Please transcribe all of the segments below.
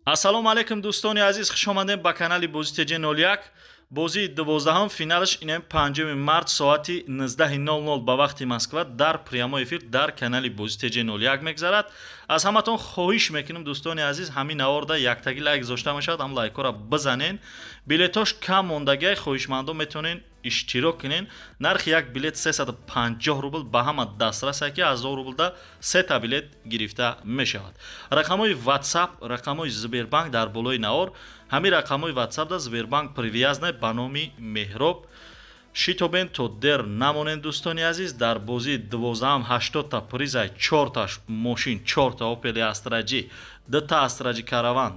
ассалому алайкум дӯстони азиз, хушомадем ба канали Бози TG01. бозии 12-ум финалаш инем 5 март соати 19:00 ба вақти Москва дар прямой эфир дар канали Бози TG01 мегзарад. аз ҳаматон хоҳиш мекунем дӯстони азиз, ҳамин аварда яктаги лайк зошта мешавад, ҳам лайкҳоро бизанен. билетош кам мондагиай, хоҳишмандон метавонен иштирок кунен. нархи як билет 350 рубл ба ҳама дастрас ки 1000 рублда 3 та билет гирифта мешавад. рақамҳои WhatsApp, рақамҳои Сбербанк дар болои навор. ҳамин рақамҳои WhatsApp да Сбербанк привязана ба номи Меҳроб. шитобен то дер намонен дӯстони азиз. дар бозии 12-ам 80 та призай, 4 таш мошин, 4 та Opel Astra G, 2 та Astra G Caravan,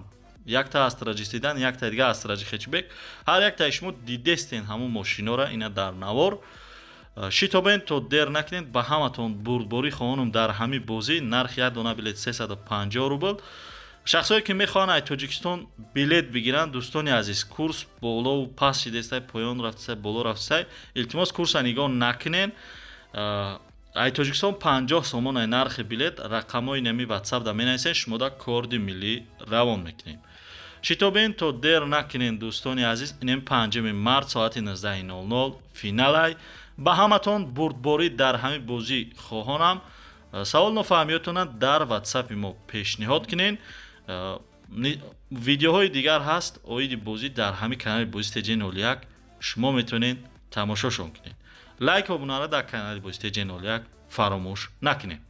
1 та Astra G Sedan, 1 та дига Astra G Hatchback. ҳар як та шумо дидестен ҳамун мошинора ина дар навор. шитобен то дер накунед, ба ҳаматон бурдборӣ хоҳонам дар ҳамин бозӣ. нархи як дона билет 350 рубл. шахсое ки мехоҳанд ай Тоҷикистон билет бигиранд, дӯстони азиз, курс болову паст шидестай, поён рафтсай, боло рафтсай, илтимос курса нигоҳ накунен. ай Тоҷикистон 50 сомон ай нархи билет. рақамҳои нами WhatsApp да менависен, шумо да корди миллӣ равон мекунем. шитобен то дер накунен дӯстони азиз, инем 5 март соати 19:00 финалай. ба ҳаматон бурдборӣ дар ҳамин бозӣ хоҳонам. савол нофаҳмиётона дар WhatsApp мо пешниҳод кунен. видеоҳои дигар ҳаст оиди бозӣ дар ҳамин канали Бози TG01. шумо метавонед тамошошон кунед. лайк ва обунаро дар канали Бози TG01 фаромӯш накунед.